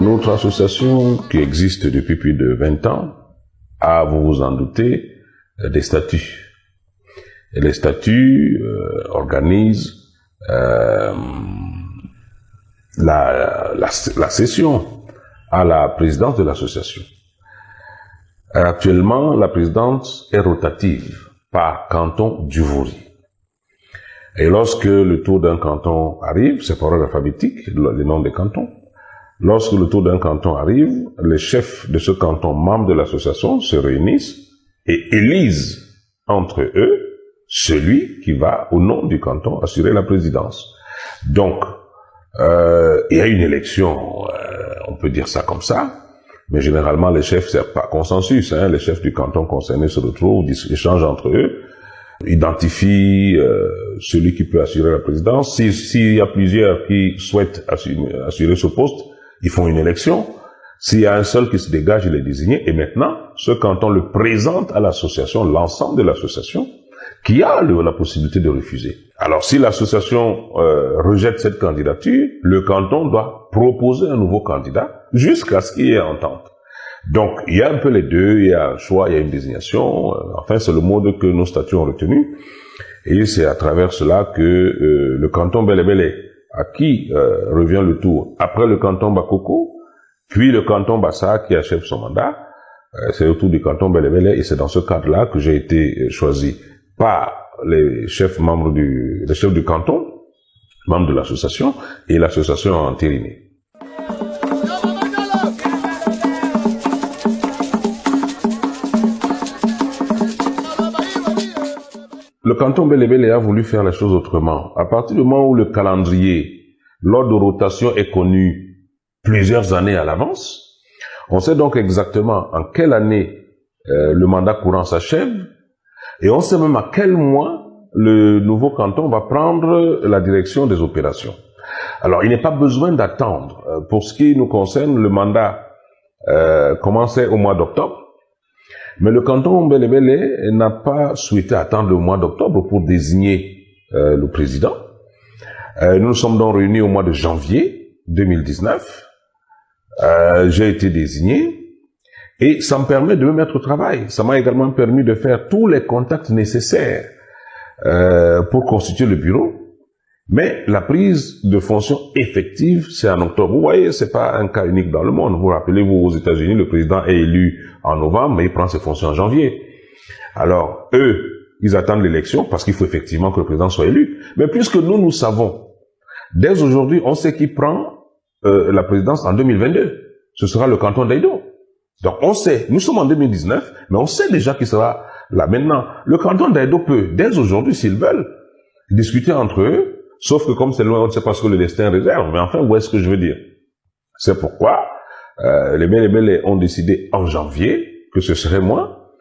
Notre association, qui existe depuis plus de 20 ans, a, vous vous en doutez, des statuts. Et les statuts organisent la session à la présidence de l'association. Actuellement, la présidence est rotative par canton du Vouri. Et lorsque le tour d'un canton arrive, c'est par ordre alphabétique, les noms des cantons. Lorsque le tour d'un canton arrive, les chefs de ce canton, membres de l'association, se réunissent et élisent entre eux celui qui va, au nom du canton, assurer la présidence. Donc, il y a une élection, on peut dire ça comme ça, mais généralement les chefs, c'est pas consensus, hein, les chefs du canton concerné se retrouvent, échangent entre eux, identifient celui qui peut assurer la présidence. S'il y a plusieurs qui souhaitent assurer ce poste, ils font une élection. S'il y a un seul qui se dégage, il est désigné. Et maintenant, ce canton le présente à l'association, l'ensemble de l'association, qui a la possibilité de refuser. Alors, si l'association rejette cette candidature, le canton doit proposer un nouveau candidat jusqu'à ce qu'il y ait entente. Donc, il y a un peu les deux, il y a un choix, il y a une désignation. Enfin, c'est le mode que nos statuts ont retenu. Et c'est à travers cela que le canton Bélé-Bélé, à qui revient le tour après le canton Bakoko, puis le canton Bassa qui achève son mandat, c'est au tour du canton Bélé-Bélé, et c'est dans ce cadre-là que j'ai été choisi par les chefs membres les chefs du canton, membres de l'association, et l'association a entériné. Le canton Bélé-Bélé a voulu faire les choses autrement. À partir du moment où le calendrier, l'ordre de rotation est connu plusieurs années à l'avance, on sait donc exactement en quelle année le mandat courant s'achève, et on sait même à quel mois le nouveau canton va prendre la direction des opérations. Alors, il n'est pas besoin d'attendre. Pour ce qui nous concerne, le mandat commençait au mois d'octobre, mais le canton Bélé-Bélé n'a pas souhaité attendre le mois d'octobre pour désigner le président. Nous nous sommes donc réunis au mois de janvier 2019. J'ai été désigné. Et ça me permet de me mettre au travail. Ça m'a également permis de faire tous les contacts nécessaires pour constituer le bureau. Mais la prise de fonction effective, c'est en octobre. Vous voyez, c'est pas un cas unique dans le monde. Vous vous rappelez, aux États-Unis, le président est élu en novembre, mais il prend ses fonctions en janvier. Alors, eux, ils attendent l'élection parce qu'il faut effectivement que le président soit élu. Mais puisque nous savons, dès aujourd'hui, on sait qui prend la présidence en 2022. Ce sera le canton d'Aïdo. Donc, on sait, nous sommes en 2019, mais on sait déjà qui sera là. Maintenant, le canton d'Aïdo peut, dès aujourd'hui, s'ils veulent, discuter entre eux, sauf que comme c'est loin, on ne sait pas ce que le destin réserve. Mais enfin, où est-ce que je veux dire? C'est pourquoi les Bélé-Bélé ont décidé en janvier que ce serait moi.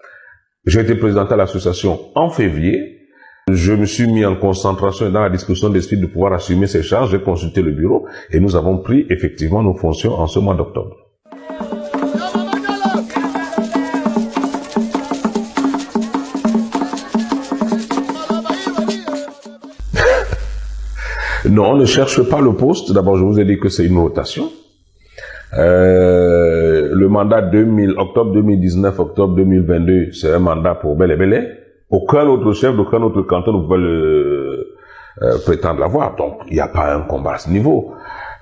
J'ai été présenté à l'association en février. Je me suis mis en concentration et dans la discussion d'esprit de pouvoir assumer ces charges. J'ai consulté le bureau et nous avons pris effectivement nos fonctions en ce mois d'octobre. Non, on ne cherche pas le poste. D'abord, je vous ai dit que c'est une rotation. Le mandat octobre 2019, octobre 2022, c'est un mandat pour Bélé-Bélé. Aucun autre chef d'aucun autre canton ne pouvait prétendre l'avoir. Donc, il n'y a pas un combat à ce niveau.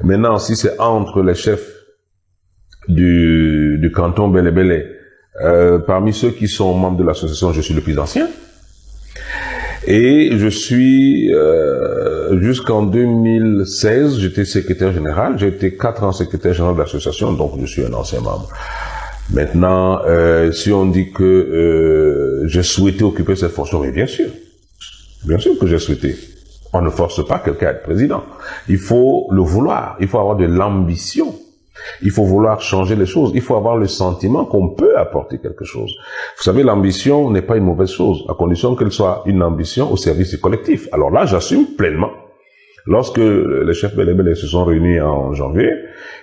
Maintenant, si c'est entre les chefs du canton Bélé-Bélé, parmi ceux qui sont membres de l'association, je suis le plus ancien. Et je suis, jusqu'en 2016, j'étais secrétaire général. J'ai été 4 ans secrétaire général de l'association, donc je suis un ancien membre. Maintenant, si on dit que j'ai souhaité occuper cette fonction, mais bien sûr que j'ai souhaité. On ne force pas quelqu'un à être président. Il faut le vouloir, il faut avoir de l'ambition. Il faut vouloir changer les choses. Il faut avoir le sentiment qu'on peut apporter quelque chose. Vous savez, l'ambition n'est pas une mauvaise chose, à condition qu'elle soit une ambition au service du collectif. Alors là, j'assume pleinement. Lorsque les chefs Bélé-Bélé se sont réunis en janvier,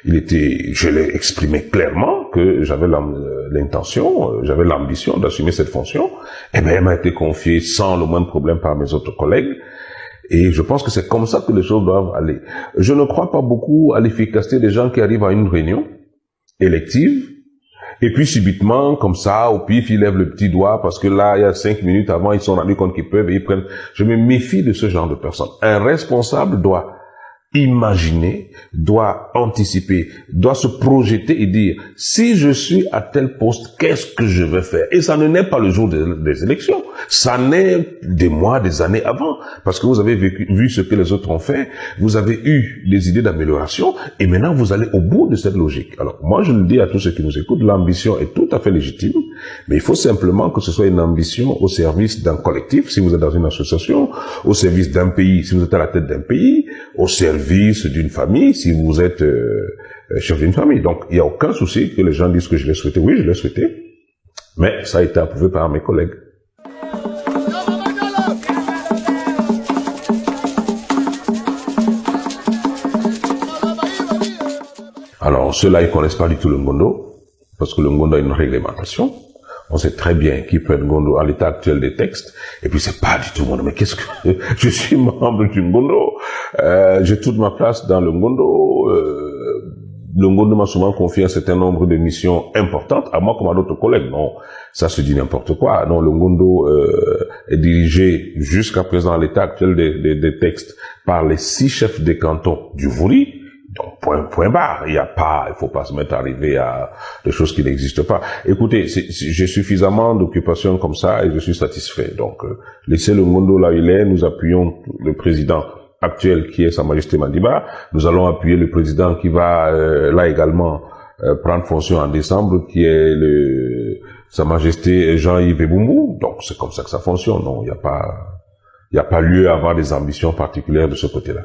je l'ai exprimé clairement que j'avais l'intention, j'avais l'ambition d'assumer cette fonction. Et bien, elle m'a été confiée sans le moindre problème par mes autres collègues. Et je pense que c'est comme ça que les choses doivent aller. Je ne crois pas beaucoup à l'efficacité des gens qui arrivent à une réunion élective, et puis subitement, comme ça, au pif, ils lèvent le petit doigt, parce que là, il y a 5 minutes avant, ils sont rendus compte qu'ils peuvent, et ils prennent. Je me méfie de ce genre de personnes. Un responsable doit imaginer, doit anticiper, doit se projeter et dire, si je suis à tel poste, qu'est-ce que je vais faire? Et ça ne naît pas le jour des élections. Ça naît des mois, des années avant. Parce que vous avez vu ce que les autres ont fait, vous avez eu des idées d'amélioration, et maintenant vous allez au bout de cette logique. Alors, moi je le dis à tous ceux qui nous écoutent, l'ambition est tout à fait légitime, mais il faut simplement que ce soit une ambition au service d'un collectif, si vous êtes dans une association, au service d'un pays, si vous êtes à la tête d'un pays, au service d'une famille, si vous êtes chef d'une famille. Donc, il n'y a aucun souci que les gens disent que je l'ai souhaité. Oui, je l'ai souhaité, mais ça a été approuvé par mes collègues. Alors, ceux-là, ils connaissent pas du tout le Ngondo, parce que le Ngondo a une réglementation. On sait très bien qui peut être Ngondo à l'état actuel des textes. Et puis, c'est pas du tout Ngondo. Mais qu'est-ce que... Je suis membre du Ngondo. J'ai toute ma place dans le Ngondo. Le Ngondo m'a souvent confié un certain nombre de missions importantes, à moi comme à d'autres collègues. Non, ça se dit n'importe quoi. Non, le Ngondo est dirigé jusqu'à présent à l'état actuel des textes par les 6 chefs des cantons du Vouri. Donc, point barre. Il faut pas se mettre à arriver à des choses qui n'existent pas. Écoutez, j'ai suffisamment d'occupations comme ça et je suis satisfait. Donc, laissez le Ngondo là où il est. Nous appuyons le président actuel qui est Sa Majesté Madiba. Nous allons appuyer le président qui va là également prendre fonction en décembre, qui est Sa Majesté Jean-Yves Ebumbu. Donc, c'est comme ça que ça fonctionne. Non, il n'y a pas lieu à avoir des ambitions particulières de ce côté-là.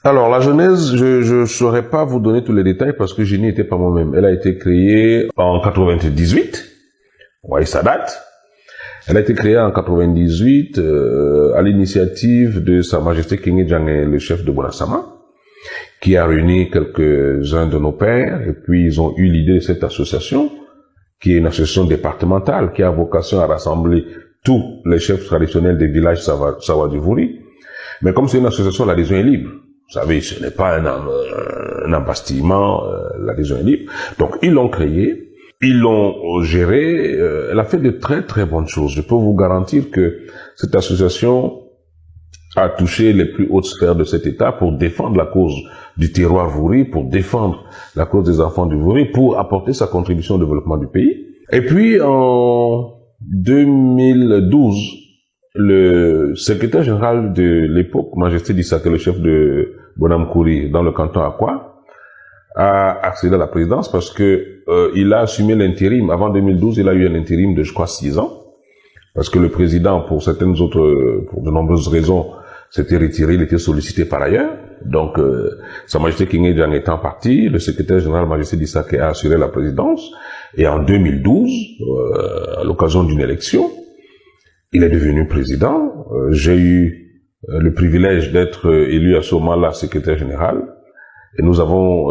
Alors, la genèse, je ne saurais pas vous donner tous les détails parce que je n'y étais pas moi-même. Elle a été créée en 98. Vous voyez, ça date. Elle a été créée en 98 à l'initiative de Sa Majesté King Djangé, le chef de Bonasama, qui a réuni quelques-uns de nos pères. Et puis, ils ont eu l'idée de cette association, qui est une association départementale, qui a vocation à rassembler tous les chefs traditionnels des villages Sawa du Vouri. Mais comme c'est une association, l'adhésion est libre. Vous savez, ce n'est pas un embastillement, l'adhésion est libre. Donc, ils l'ont créé, ils l'ont géré, elle a fait de très très bonnes choses. Je peux vous garantir que cette association a touché les plus hautes sphères de cet État pour défendre la cause du terroir Vouri, pour défendre la cause des enfants du Vouri, pour apporter sa contribution au développement du pays. Et puis, en 2012, le secrétaire général de l'époque, Majesté Dissaka, le chef de Bonamkouri, dans le canton Akwa, a accédé à la présidence parce que il a assumé l'intérim. Avant 2012, il a eu un intérim de, je crois, 6 ans. Parce que le président, pour de nombreuses raisons, s'était retiré, il était sollicité par ailleurs. Donc, Sa Majesté King Djangé étant parti, le secrétaire général Majesté Dissaka a assuré la présidence. Et en 2012, à l'occasion d'une élection, il est devenu président. J'ai eu le privilège d'être élu à ce moment-là secrétaire général. Et nous avons,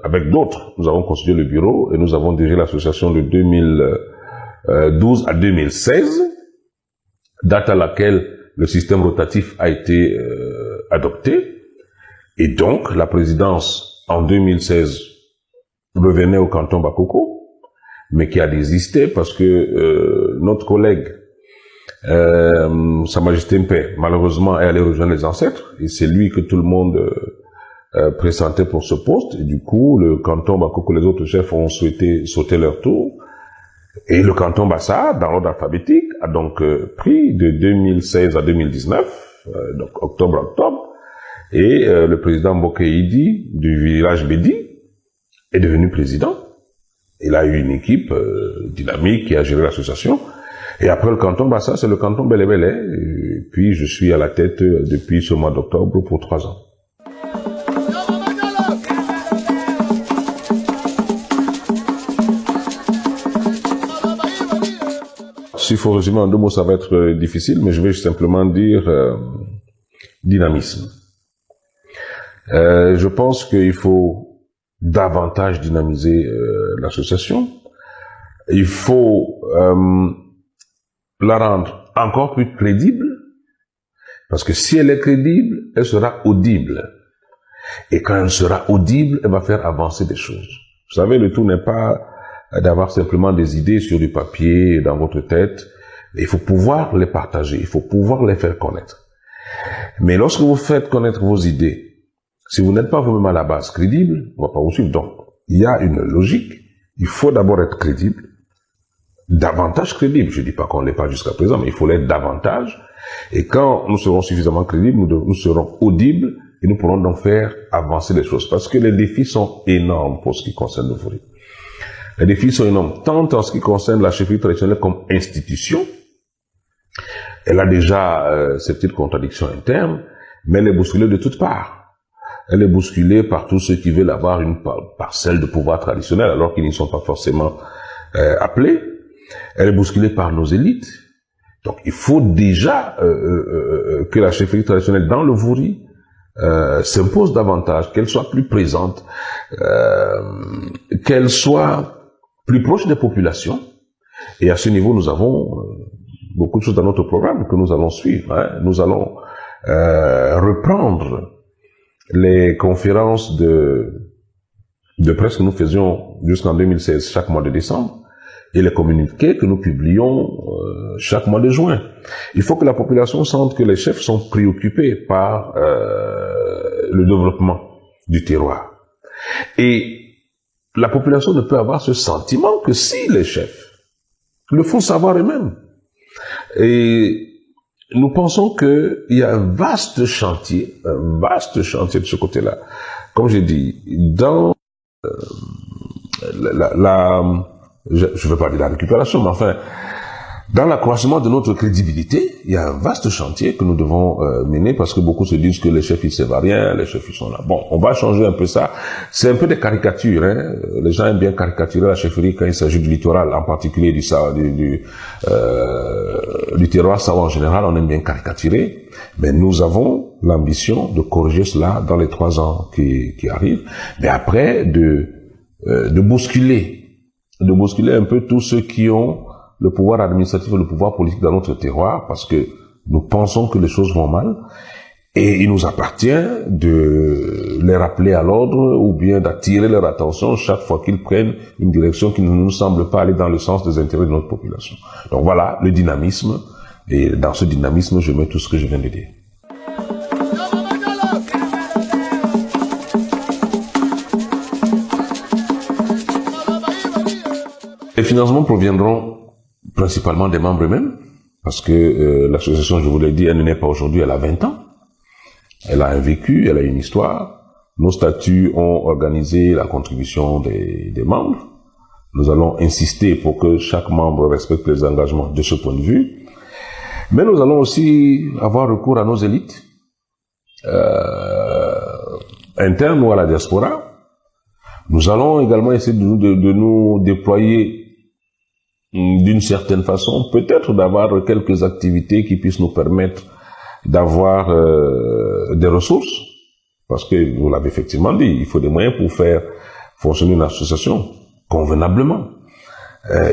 avec d'autres, nous avons constitué le bureau et nous avons dirigé l'association de 2012 à 2016, date à laquelle le système rotatif a été adopté. Et donc, la présidence en 2016 revenait au canton Bakoko, mais qui a désisté parce que notre collègue Sa Majesté Mpé, malheureusement, est allé rejoindre les ancêtres, et c'est lui que tout le monde présentait pour ce poste, et du coup, le canton Bakoko, les autres chefs ont souhaité sauter leur tour, et le canton Bassa, dans l'ordre alphabétique, a donc pris de 2016 à 2019, donc octobre, et le président Bokeidi du village Bédi est devenu président. Il a eu une équipe dynamique qui a géré l'association. Et après le canton Bassa, c'est le canton Bélé-Bélé. Et puis je suis à la tête depuis ce mois d'octobre pour 3 ans. S'il faut résumer en 2 mots, ça va être difficile, mais je vais simplement dire dynamisme. Je pense qu'il faut davantage dynamiser l'association. Il faut la rendre encore plus crédible Parce que si elle est crédible, elle sera audible. Et quand elle sera audible, elle va faire avancer des choses. Vous savez, le tout n'est pas d'avoir simplement des idées sur du papier dans votre tête. Il faut pouvoir les partager, il faut pouvoir les faire connaître. Mais lorsque vous faites connaître vos idées, si vous n'êtes pas vous-même à la base crédible, on ne va pas vous suivre. Donc, il y a une logique. Il faut d'abord être crédible, davantage crédible. Je ne dis pas qu'on ne l'est pas jusqu'à présent, mais il faut l'être davantage. Et quand nous serons suffisamment crédibles, nous serons audibles et nous pourrons donc faire avancer les choses. Parce que les défis sont énormes pour ce qui concerne le Vori. Les défis sont énormes, tant en ce qui concerne la chefferie traditionnelle comme institution. Elle a déjà ses petites contradictions internes, mais elle est bousculée de toutes parts. Elle est bousculée par tous ceux qui veulent avoir une parcelle de pouvoir traditionnel alors qu'ils n'y sont pas forcément appelés. Elle est bousculée par nos élites. Donc il faut déjà que la chefferie traditionnelle dans le Vori s'impose davantage, qu'elle soit plus présente, qu'elle soit plus proche des populations. Et à ce niveau, nous avons beaucoup de choses dans notre programme que nous allons suivre. Hein. Nous allons reprendre les conférences de presse que nous faisions jusqu'en 2016, chaque mois de décembre, et les communiqués que nous publions chaque mois de juin. Il faut que la population sente que les chefs sont préoccupés par le développement du terroir. Et la population ne peut avoir ce sentiment que si les chefs le font savoir eux-mêmes. Et nous pensons qu'il y a un vaste chantier de ce côté-là. Comme j'ai dit, dans je ne veux pas dire la récupération, mais enfin, dans l'accroissement de notre crédibilité, il y a un vaste chantier que nous devons mener parce que beaucoup se disent que les chefs, ils ne savent rien, les chefs, ils sont là. Bon, on va changer un peu ça. C'est un peu des caricatures, hein. Les gens aiment bien caricaturer la chefferie quand il s'agit du littoral, en particulier du terroir Sawa en général, on aime bien caricaturer. Mais nous avons l'ambition de corriger cela dans les 3 ans qui arrivent. Mais après, de bousculer un peu tous ceux qui ont le pouvoir administratif et le pouvoir politique dans notre terroir, parce que nous pensons que les choses vont mal, et il nous appartient de les rappeler à l'ordre, ou bien d'attirer leur attention chaque fois qu'ils prennent une direction qui ne nous semble pas aller dans le sens des intérêts de notre population. Donc voilà, le dynamisme, et dans ce dynamisme, je mets tout ce que je viens de dire. Les financements proviendront principalement des membres eux-mêmes, parce que l'association, je vous l'ai dit, elle ne naît pas aujourd'hui, elle a 20 ans. Elle a un vécu, elle a une histoire. Nos statuts ont organisé la contribution des membres. Nous allons insister pour que chaque membre respecte les engagements de ce point de vue. Mais nous allons aussi avoir recours à nos élites, internes ou à la diaspora. Nous allons également essayer de nous déployer d'une certaine façon, peut-être d'avoir quelques activités qui puissent nous permettre d'avoir des ressources, parce que vous l'avez effectivement dit, il faut des moyens pour faire fonctionner une association convenablement.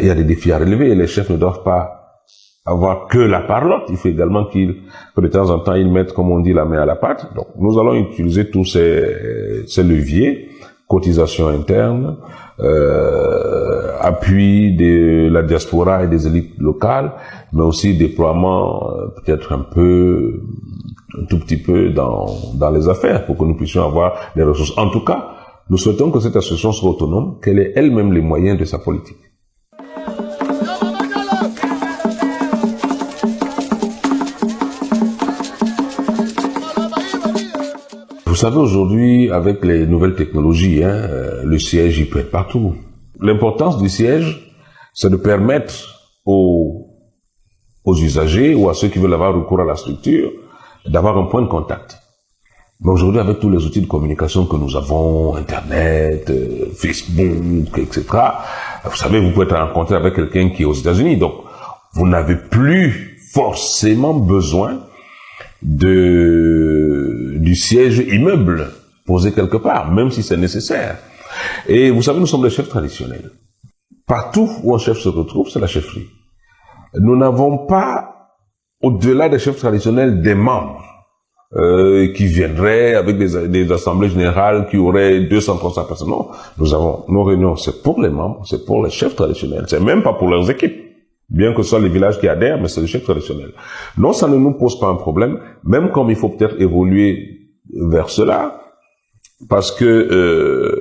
Il y a des défis à relever et les chefs ne doivent pas avoir que la parlotte, il faut également que de temps en temps ils mettent, comme on dit, la main à la pâte. Donc nous allons utiliser tous ces leviers, cotisation interne, appui de la diaspora et des élites locales, mais aussi déploiement peut-être un tout petit peu dans les affaires pour que nous puissions avoir des ressources. En tout cas, nous souhaitons que cette association soit autonome, qu'elle ait elle-même les moyens de sa politique. Vous savez, aujourd'hui, avec les nouvelles technologies, le siège, il peut être partout. L'importance du siège, c'est de permettre aux usagers ou à ceux qui veulent avoir recours à la structure d'avoir un point de contact. Mais aujourd'hui, avec tous les outils de communication que nous avons, Internet, Facebook, etc., vous savez, vous pouvez être rencontré avec quelqu'un qui est aux États-Unis. Donc, vous n'avez plus forcément besoin du siège immeuble posé quelque part, même si c'est nécessaire. Et vous savez, nous sommes des chefs traditionnels. Partout où un chef se retrouve, c'est la chefferie. Nous n'avons pas au-delà des chefs traditionnels, des membres qui viendraient avec des assemblées générales qui auraient 200-300 personnes. Non, nous avons nos réunions, c'est pour les membres, c'est pour les chefs traditionnels, c'est même pas pour leurs équipes. Bien que ce soit les villages qui adhèrent, mais c'est les chefs traditionnels. Non, ça ne nous pose pas un problème, même comme il faut peut-être évoluer vers cela, parce que,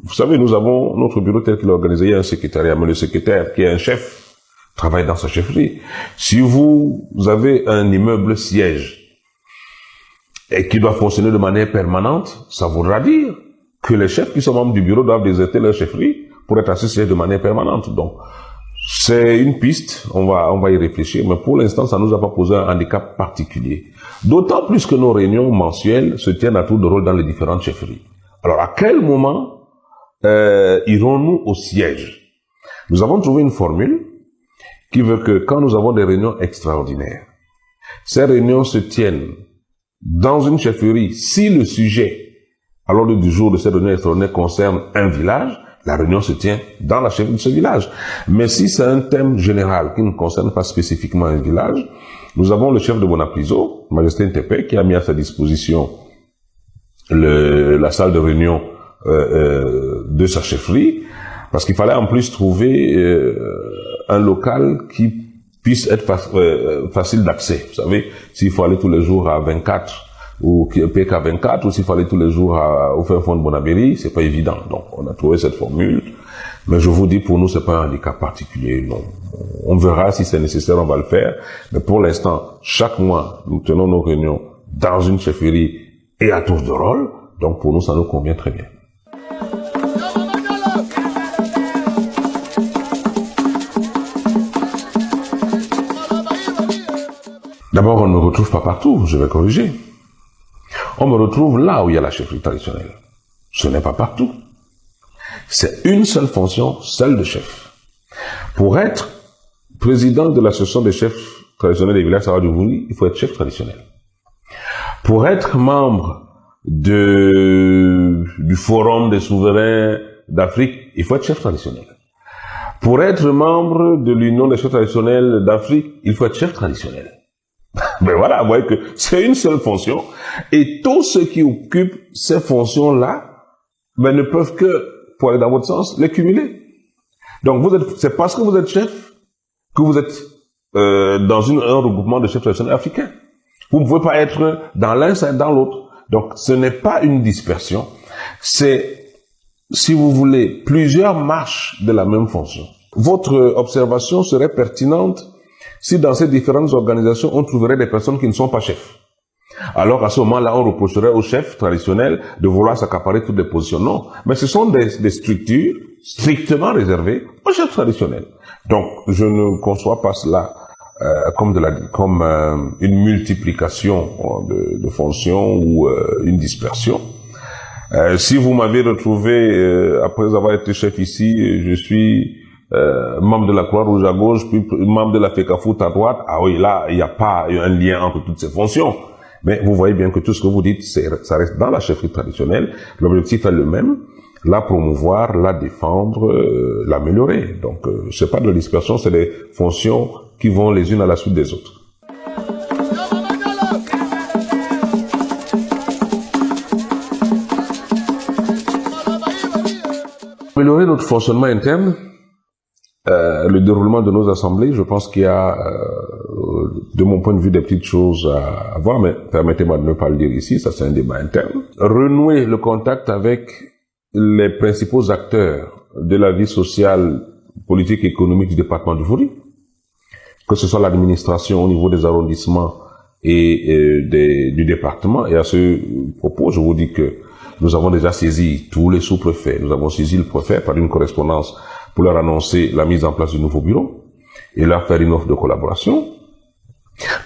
vous savez, nous avons notre bureau tel qu'il est organisé, il y a un secrétariat, mais le secrétaire qui est un chef travaille dans sa chefferie. Si vous avez un immeuble siège et qui doit fonctionner de manière permanente, ça voudra dire que les chefs qui sont membres du bureau doivent déserter leur chefferie pour être associés de manière permanente. Donc, c'est une piste, on va y réfléchir, mais pour l'instant, ça nous a pas posé un handicap particulier. D'autant plus que nos réunions mensuelles se tiennent à tour de rôle dans les différentes chefferies. Alors, à quel moment irons-nous au siège? Nous avons trouvé une formule qui veut que quand nous avons des réunions extraordinaires, ces réunions se tiennent dans une chefferie si le sujet à l'ordre du jour de cette réunion extraordinaire concerne un village, la réunion se tient dans la chefferie de ce village. Mais si c'est un thème général qui ne concerne pas spécifiquement un village, nous avons le chef de Bonapriso, Majesté Ntepe, qui a mis à sa disposition la salle de réunion de sa chefferie, parce qu'il fallait en plus trouver un local qui puisse être facile d'accès. Vous savez, s'il faut aller tous les jours à 24 ou PK24, ou s'il faut aller tous les jours au fin fond de Bonabéry, c'est pas évident. Donc, on a trouvé cette formule. Mais je vous dis, pour nous, c'est pas un handicap particulier, non. On verra si c'est nécessaire, on va le faire. Mais pour l'instant, chaque mois, nous tenons nos réunions dans une chefferie et à tour de rôle. Donc, pour nous, ça nous convient très bien. D'abord, on ne me retrouve pas partout, je vais corriger. On me retrouve là où il y a la chefferie traditionnelle. Ce n'est pas partout. C'est une seule fonction, celle de chef. Pour être président de l'association des chefs traditionnels des villages Sawa du Vouri, il faut être chef traditionnel. Pour être membre du Forum des souverains d'Afrique, il faut être chef traditionnel. Pour être membre de l'Union des chefs traditionnels d'Afrique, il faut être chef traditionnel. Mais voilà, vous voyez que c'est une seule fonction. Et tous ceux qui occupent ces fonctions-là, ne peuvent que, pour aller dans votre sens, les cumuler. Donc c'est parce que vous êtes chef que vous êtes dans un regroupement de chefs traditionnels africains. Vous ne pouvez pas être dans l'un sans être dans l'autre. Donc ce n'est pas une dispersion. C'est, si vous voulez, plusieurs marches de la même fonction. Votre observation serait pertinente si dans ces différentes organisations, on trouverait des personnes qui ne sont pas chefs. Alors à ce moment-là, on reprocherait aux chefs traditionnels de vouloir s'accaparer toutes les positions. Non, mais ce sont des structures strictement réservées aux chefs traditionnels. Donc, je ne conçois pas cela comme une multiplication de fonctions ou une dispersion. Si vous m'avez retrouvé, après avoir été chef ici, je suis membre de la Croix-Rouge à gauche, puis membre de la FECAFOOT à droite, ah oui, là, il n'y a pas un lien entre toutes ces fonctions. Mais vous voyez bien que tout ce que vous dites, ça reste dans la chefferie traditionnelle. L'objectif est le même, la promouvoir, la défendre, l'améliorer. Donc, c'est pas de la dispersion, c'est des fonctions qui vont les unes à la suite des autres. Améliorer notre fonctionnement interne, le déroulement de nos assemblées, je pense qu'il y a, de mon point de vue, des petites choses à voir, mais permettez-moi de ne pas le dire ici, ça c'est un débat interne. Renouer le contact avec les principaux acteurs de la vie sociale, politique et économique du département du Vouri, que ce soit l'administration au niveau des arrondissements et du département. Et à ce propos, je vous dis que nous avons déjà saisi tous les sous-préfets, nous avons saisi le préfet par une correspondance pour leur annoncer la mise en place du nouveau bureau et leur faire une offre de collaboration.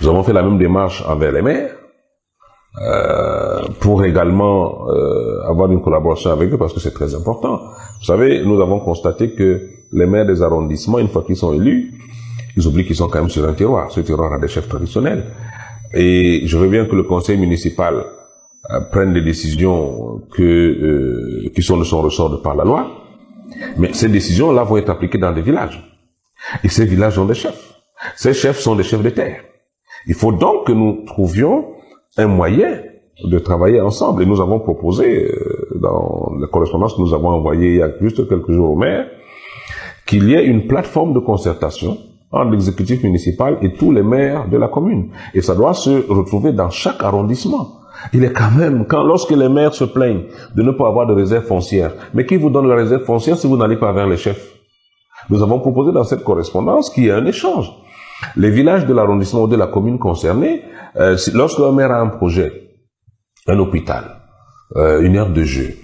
Nous avons fait la même démarche envers les maires pour également avoir une collaboration avec eux parce que c'est très important. Vous savez, nous avons constaté que les maires des arrondissements, une fois qu'ils sont élus, ils oublient qu'ils sont quand même sur un terroir. Ce terroir a des chefs traditionnels. Et je veux bien que le conseil municipal prenne des décisions qui sont de son ressort de par la loi. Mais ces décisions-là vont être appliquées dans des villages. Et ces villages ont des chefs. Ces chefs sont des chefs de terre. Il faut donc que nous trouvions un moyen de travailler ensemble. Et nous avons proposé, dans la correspondance que nous avons envoyée il y a juste quelques jours au maire, qu'il y ait une plateforme de concertation entre l'exécutif municipal et tous les maires de la commune. Et ça doit se retrouver dans chaque arrondissement. Il est quand même, lorsque les maires se plaignent de ne pas avoir de réserve foncière, mais qui vous donne la réserve foncière si vous n'allez pas vers les chefs? Nous avons proposé dans cette correspondance qu'il y ait un échange. Les villages de l'arrondissement ou de la commune concernée, lorsque un maire a un projet, un hôpital, une aire de jeu,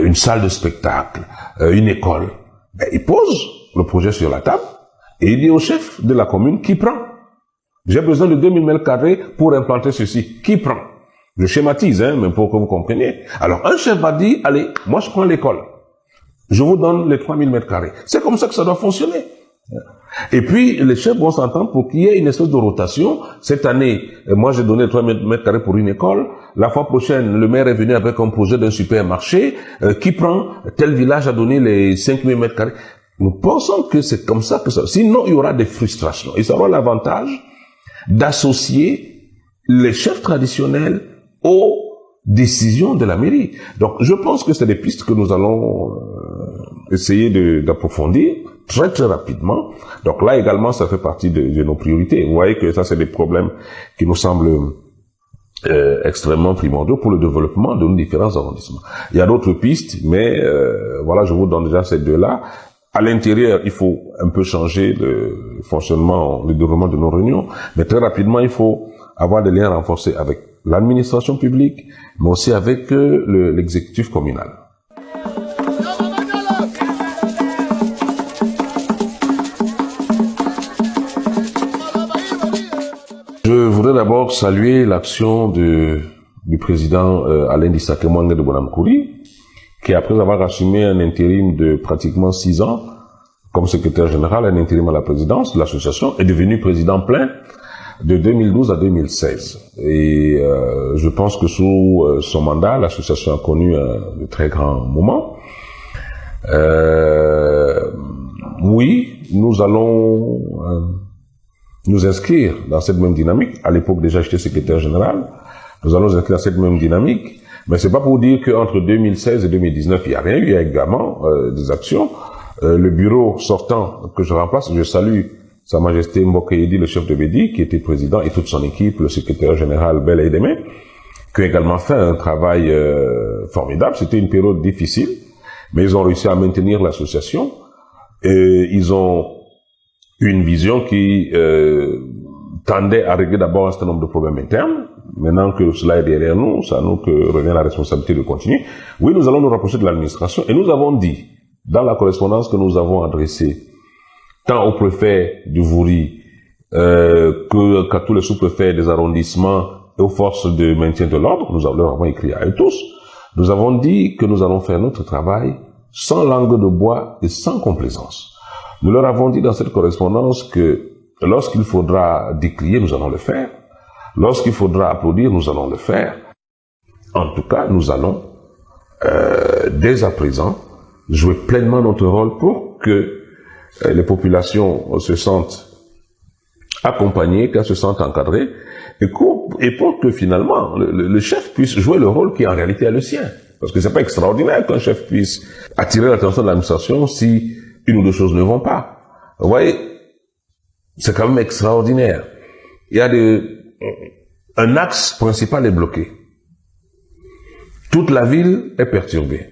une salle de spectacle, une école, ben, il pose le projet sur la table et il dit au chef de la commune qui prend. J'ai besoin de 2000 mètres carrés pour implanter ceci. Qui prend? Je schématise, mais pour que vous compreniez. Alors, un chef va dire, allez, moi je prends l'école. Je vous donne les 3000 mètres carrés. C'est comme ça que ça doit fonctionner. Et puis, les chefs vont s'entendre pour qu'il y ait une espèce de rotation. Cette année, moi j'ai donné 3000 mètres carrés pour une école. La fois prochaine, le maire est venu avec un projet d'un supermarché. Qui prend? Tel village a donné les 5000 mètres carrés. Nous pensons que c'est comme ça que ça... Sinon, il y aura des frustrations. Et ça aura l'avantage d'associer les chefs traditionnels aux décisions de la mairie. Donc, je pense que c'est des pistes que nous allons essayer d'approfondir très très rapidement. Donc là également, ça fait partie de nos priorités. Vous voyez que ça, c'est des problèmes qui nous semblent extrêmement primordiaux pour le développement de nos différents arrondissements. Il y a d'autres pistes, mais voilà, je vous donne déjà ces deux-là. À l'intérieur, il faut un peu changer le fonctionnement, le déroulement de nos réunions, mais très rapidement, il faut avoir des liens renforcés avec l'administration publique, mais aussi avec l'exécutif communal. Je voudrais d'abord saluer l'action du président Alain Dissake Mwange de Bonamkouri, qui après avoir assumé un intérim de pratiquement 6 ans comme secrétaire général, un intérim à la présidence de l'association, est devenu président plein de 2012 à 2016. Et je pense que sous son mandat, l'association a connu de très grands moments. Oui, nous allons nous inscrire dans cette même dynamique. À l'époque, déjà, j'étais secrétaire général. Nous allons nous inscrire dans cette même dynamique. Mais c'est pas pour dire qu'entre 2016 et 2019, il n'y a rien eu. Il y a également des actions. Le bureau sortant que je remplace, je salue Sa Majesté Mbokeyedi, le chef de Bédi, qui était président, et toute son équipe, le secrétaire général Bel Aidemé, qui ont également fait un travail formidable. C'était une période difficile, mais ils ont réussi à maintenir l'association. Et ils ont une vision qui tendait à régler d'abord un certain nombre de problèmes internes. Maintenant que cela est derrière nous, c'est à nous que revient la responsabilité de continuer. Oui, nous allons nous rapprocher de l'administration. Et nous avons dit, dans la correspondance que nous avons adressée, tant au préfet du Vouri qu'à tous les sous-préfets des arrondissements et aux forces de maintien de l'ordre, nous avons écrit à eux tous, nous avons dit que nous allons faire notre travail sans langue de bois et sans complaisance. Nous leur avons dit dans cette correspondance que lorsqu'il faudra décrier, nous allons le faire. Lorsqu'il faudra applaudir, nous allons le faire. En tout cas, nous allons, dès à présent, jouer pleinement notre rôle pour que les populations se sentent accompagnées, qu'elles se sentent encadrées, et pour que finalement, le chef puisse jouer le rôle qui en réalité est le sien. Parce que c'est pas extraordinaire qu'un chef puisse attirer l'attention de l'administration si une ou deux choses ne vont pas. Vous voyez, c'est quand même extraordinaire. Il y a un axe principal est bloqué. Toute la ville est perturbée.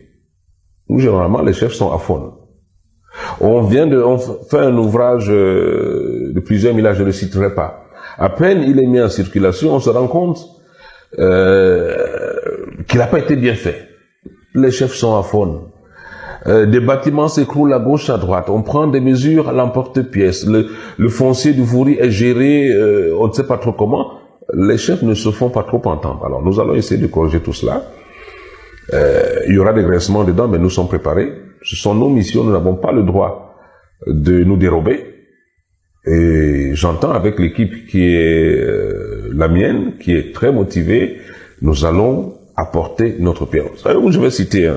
Où généralement les chefs sont à fond. On fait un ouvrage de plusieurs milliards, je ne le citerai pas. À peine il est mis en circulation, on se rend compte qu'il n'a pas été bien fait. Les chefs sont à fond. Des bâtiments s'écroulent à gauche, à droite. On prend des mesures à l'emporte-pièce. Le foncier du Vouri est géré, on ne sait pas trop comment. Les chefs ne se font pas trop entendre. Alors nous allons essayer de corriger tout cela. Il y aura des graissements dedans, mais nous sommes préparés. Ce sont nos missions, nous n'avons pas le droit de nous dérober. Et j'entends avec l'équipe qui est la mienne, qui est très motivée, nous allons apporter notre pierre. Je vais citer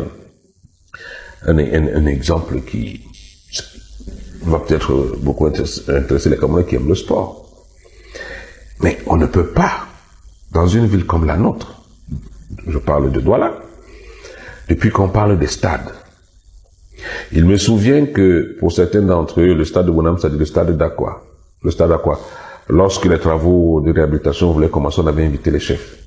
un exemple qui va peut-être beaucoup intéresser les Camerounais qui aiment le sport. Mais on ne peut pas, dans une ville comme la nôtre, je parle de Douala, depuis qu'on parle des stades. Il me souvient que, pour certains d'entre eux, le stade de Bonham, c'est le stade d'Aqua. Le stade d'Aqua. Lorsque les travaux de réhabilitation voulaient commencer, on avait invité les chefs.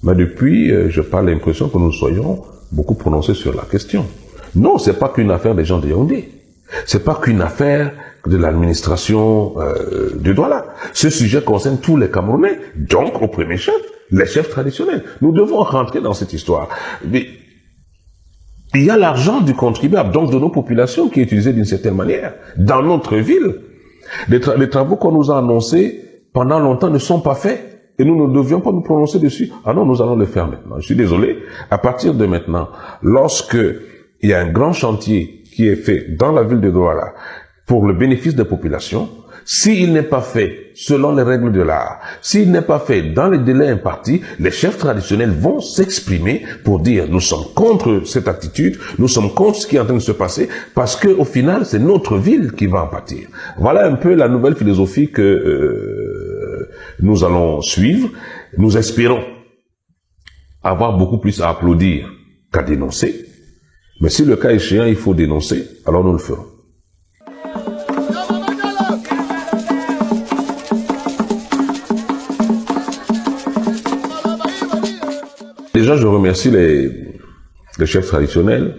Mais depuis, je parle l'impression que nous soyons beaucoup prononcés sur la question. Non, c'est pas qu'une affaire des gens de Yaoundé. C'est pas qu'une affaire de l'administration de Douala. Ce sujet concerne tous les Camerounais, donc au premier chef, les chefs traditionnels. Nous devons rentrer dans cette histoire. Mais il y a l'argent du contribuable, donc de nos populations, qui est utilisé d'une certaine manière. Dans notre ville, les travaux qu'on nous a annoncés pendant longtemps ne sont pas faits. Et nous ne devions pas nous prononcer dessus. Ah non, nous allons le faire maintenant. Je suis désolé. À partir de maintenant, lorsque il y a un grand chantier qui est fait dans la ville de Douala pour le bénéfice des populations, s'il n'est pas fait selon les règles de l'art, s'il n'est pas fait dans les délais impartis, les chefs traditionnels vont s'exprimer pour dire nous sommes contre cette attitude, nous sommes contre ce qui est en train de se passer, parce que au final, c'est notre ville qui va en pâtir. Voilà un peu la nouvelle philosophie que nous allons suivre. Nous espérons avoir beaucoup plus à applaudir qu'à dénoncer. Mais si le cas échéant, il faut dénoncer, alors nous le ferons. Déjà, je remercie les chefs traditionnels,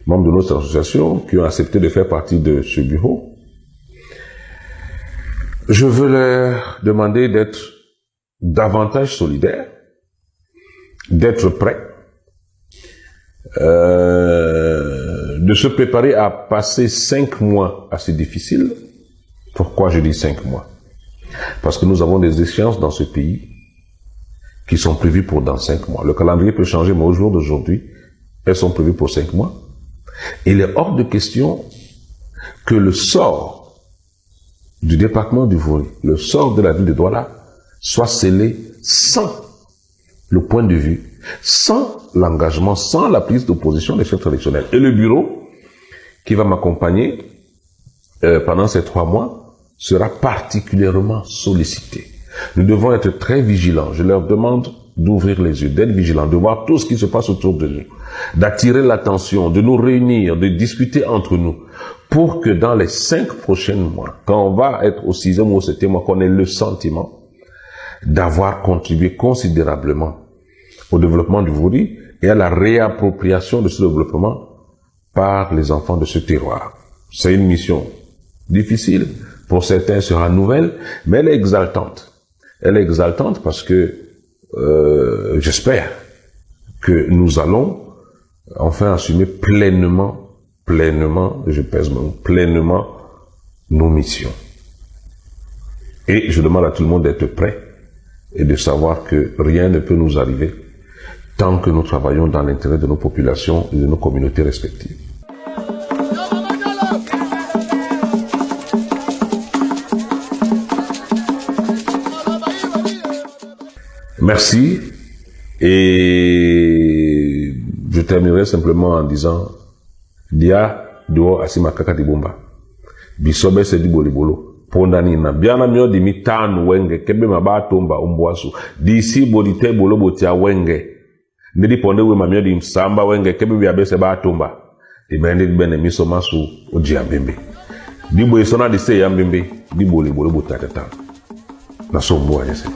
membres de notre association, qui ont accepté de faire partie de ce bureau. Je veux leur demander d'être davantage solidaires, d'être prêts, de se préparer à passer 5 mois assez difficiles. Pourquoi je dis 5 mois? Parce que nous avons des échéances dans ce pays qui sont prévues pour dans 5 mois. Le calendrier peut changer, mais au jour d'aujourd'hui, elles sont prévues pour 5 mois. Il est hors de question que le sort du département du Vori, le sort de la ville de Douala, soit scellé sans le point de vue, sans l'engagement, sans la prise d'opposition des chefs traditionnels. Et le bureau qui va m'accompagner pendant ces 3 mois sera particulièrement sollicité. Nous devons être très vigilants. Je leur demande d'ouvrir les yeux, d'être vigilants, de voir tout ce qui se passe autour de nous, d'attirer l'attention, de nous réunir, de discuter entre nous, pour que dans les 5 prochains mois, quand on va être au 6e ou au 7e mois, qu'on ait le sentiment d'avoir contribué considérablement au développement du Vori et à la réappropriation de ce développement par les enfants de ce terroir. C'est une mission difficile, pour certains sera nouvelle, mais elle est exaltante. Elle est exaltante parce que j'espère que nous allons enfin assumer pleinement, je pèse mon mot, pleinement nos missions. Et je demande à tout le monde d'être prêt et de savoir que rien ne peut nous arriver tant que nous travaillons dans l'intérêt de nos populations et de nos communautés respectives. Merci, et je terminerai simplement en disant Dia do asima kakati bomba bisobe se di bolibolo pondani na biana mio di mitanu wenge kebe mabatomba umbwasu disi bodite bolobo tia wenge ndidi ponde we mamio di msamba wenge kebe biabese batomba imendi bene miso masu oji ambembe di boy sona di se yambembe di bolibolo botatata na sombo anyese.